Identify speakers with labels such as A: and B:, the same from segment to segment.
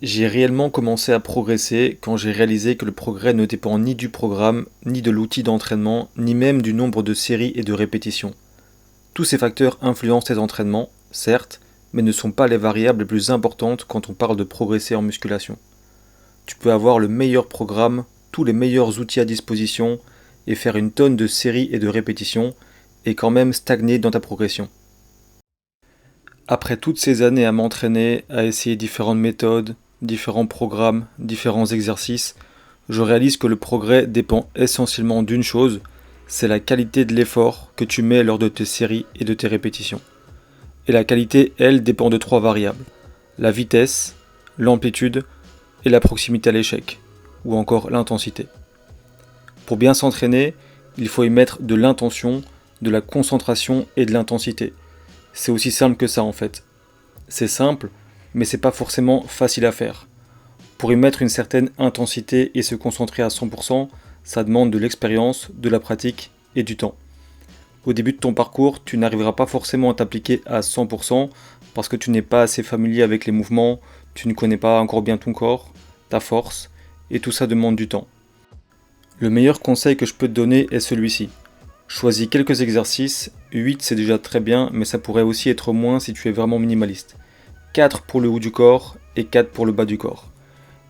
A: J'ai réellement commencé à progresser quand j'ai réalisé que le progrès ne dépend ni du programme, ni de l'outil d'entraînement, ni même du nombre de séries et de répétitions. Tous ces facteurs influencent tes entraînements, certes, mais ne sont pas les variables les plus importantes quand on parle de progresser en musculation. Tu peux avoir le meilleur programme, tous les meilleurs outils à disposition, et faire une tonne de séries et de répétitions, et quand même stagner dans ta progression. Après toutes ces années à m'entraîner, à essayer différentes méthodes, différents programmes, différents exercices, je réalise que le progrès dépend essentiellement d'une chose, c'est la qualité de l'effort que tu mets lors de tes séries et de tes répétitions. Et la qualité, elle, dépend de trois variables. La vitesse, l'amplitude et la proximité à l'échec, ou encore l'intensité. Pour bien s'entraîner, il faut y mettre de l'intention, de la concentration et de l'intensité. C'est aussi simple que ça en fait. C'est simple, mais c'est pas forcément facile à faire. Pour y mettre une certaine intensité et se concentrer à 100%, ça demande de l'expérience, de la pratique et du temps. Au début de ton parcours, tu n'arriveras pas forcément à t'appliquer à 100% parce que tu n'es pas assez familier avec les mouvements, tu ne connais pas encore bien ton corps, ta force, et tout ça demande du temps. Le meilleur conseil que je peux te donner est celui-ci. Choisis quelques exercices, 8 c'est déjà très bien, mais ça pourrait aussi être moins si tu es vraiment minimaliste. 4 pour le haut du corps et 4 pour le bas du corps.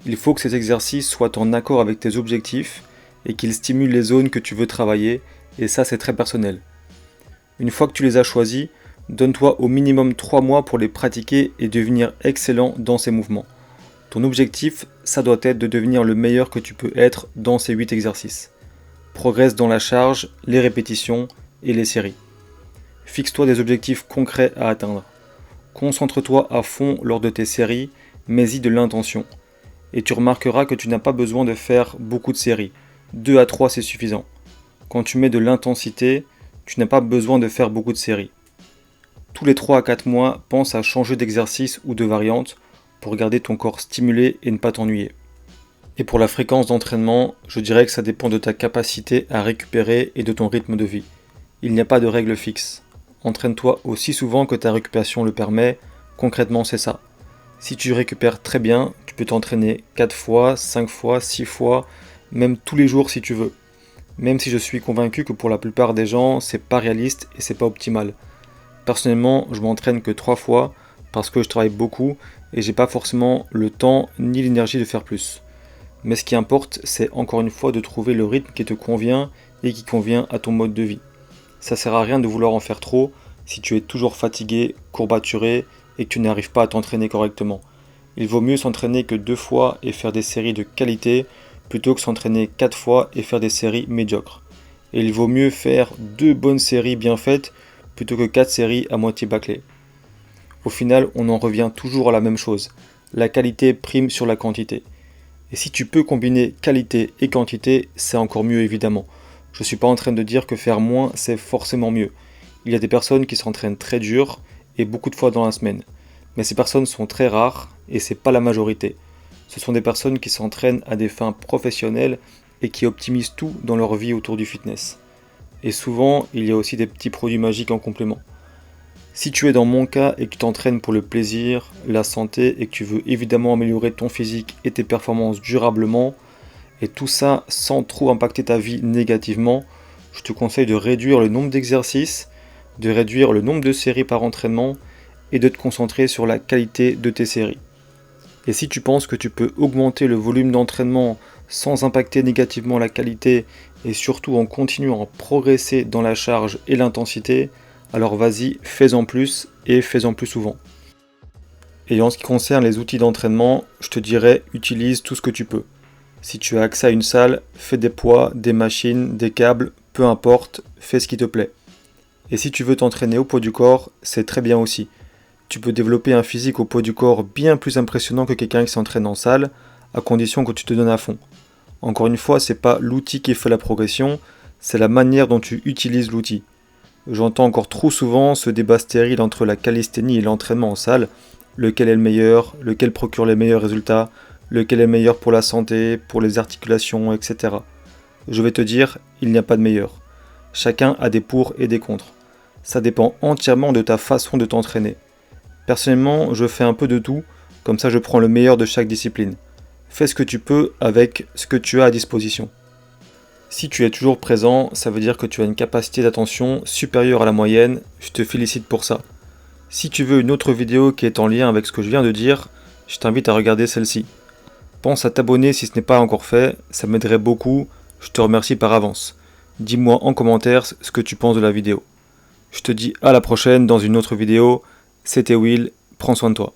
A: Il faut que ces exercices soient en accord avec tes objectifs et qu'ils stimulent les zones que tu veux travailler, et ça c'est très personnel. Une fois que tu les as choisis, donne-toi au minimum 3 mois pour les pratiquer et devenir excellent dans ces mouvements. Ton objectif, ça doit être de devenir le meilleur que tu peux être dans ces 8 exercices. Progresse dans la charge, les répétitions et les séries. Fixe-toi des objectifs concrets à atteindre. Concentre-toi à fond lors de tes séries, mets-y de l'intention. Et tu remarqueras que tu n'as pas besoin de faire beaucoup de séries. 2 à 3 c'est suffisant. Quand tu mets de l'intensité, tu n'as pas besoin de faire beaucoup de séries. Tous les 3 à 4 mois, pense à changer d'exercice ou de variante pour garder ton corps stimulé et ne pas t'ennuyer. Et pour la fréquence d'entraînement, je dirais que ça dépend de ta capacité à récupérer et de ton rythme de vie. Il n'y a pas de règle fixe. Entraîne-toi aussi souvent que ta récupération le permet, concrètement c'est ça. Si tu récupères très bien, tu peux t'entraîner 4 fois, 5 fois, 6 fois, même tous les jours si tu veux. Même si je suis convaincu que pour la plupart des gens, c'est pas réaliste et c'est pas optimal. Personnellement, je m'entraîne que 3 fois parce que je travaille beaucoup et j'ai pas forcément le temps ni l'énergie de faire plus. Mais ce qui importe, c'est encore une fois de trouver le rythme qui te convient et qui convient à ton mode de vie. Ça sert à rien de vouloir en faire trop si tu es toujours fatigué, courbaturé et que tu n'arrives pas à t'entraîner correctement. Il vaut mieux s'entraîner que 2 fois et faire des séries de qualité plutôt que s'entraîner 4 fois et faire des séries médiocres. Et il vaut mieux faire 2 bonnes séries bien faites plutôt que 4 séries à moitié bâclées. Au final, on en revient toujours à la même chose. La qualité prime sur la quantité. Et si tu peux combiner qualité et quantité, c'est encore mieux évidemment. Je ne suis pas en train de dire que faire moins, c'est forcément mieux. Il y a des personnes qui s'entraînent très dur et beaucoup de fois dans la semaine. Mais ces personnes sont très rares et c'est pas la majorité. Ce sont des personnes qui s'entraînent à des fins professionnelles et qui optimisent tout dans leur vie autour du fitness. Et souvent, il y a aussi des petits produits magiques en complément. Si tu es dans mon cas et que tu t'entraînes pour le plaisir, la santé et que tu veux évidemment améliorer ton physique et tes performances durablement, et tout ça sans trop impacter ta vie négativement, je te conseille de réduire le nombre d'exercices, de réduire le nombre de séries par entraînement et de te concentrer sur la qualité de tes séries. Et si tu penses que tu peux augmenter le volume d'entraînement sans impacter négativement la qualité et surtout en continuant à progresser dans la charge et l'intensité, alors vas-y, fais-en plus et fais-en plus souvent. Et en ce qui concerne les outils d'entraînement, je te dirais utilise tout ce que tu peux. Si tu as accès à une salle, fais des poids, des machines, des câbles, peu importe, fais ce qui te plaît. Et si tu veux t'entraîner au poids du corps, c'est très bien aussi. Tu peux développer un physique au poids du corps bien plus impressionnant que quelqu'un qui s'entraîne en salle, à condition que tu te donnes à fond. Encore une fois, c'est pas l'outil qui fait la progression, c'est la manière dont tu utilises l'outil. J'entends encore trop souvent ce débat stérile entre la calisthénie et l'entraînement en salle. Lequel est le meilleur, lequel procure les meilleurs résultats, lequel est meilleur pour la santé, pour les articulations, etc. Je vais te dire, il n'y a pas de meilleur. Chacun a des pour et des contre. Ça dépend entièrement de ta façon de t'entraîner. Personnellement, je fais un peu de tout, Comme ça, je prends le meilleur de chaque discipline. Fais ce que tu peux avec ce que tu as à disposition. Si tu es toujours présent, ça veut dire que tu as une capacité d'attention supérieure à la moyenne. Je te félicite pour ça. Si tu veux une autre vidéo qui est en lien avec ce que je viens de dire, je t'invite à regarder celle-ci. Pense à t'abonner si ce n'est pas encore fait, ça m'aiderait beaucoup, je te remercie par avance. Dis-moi en commentaire ce que tu penses de la vidéo. Je te dis à la prochaine dans une autre vidéo, c'était Will, prends soin de toi.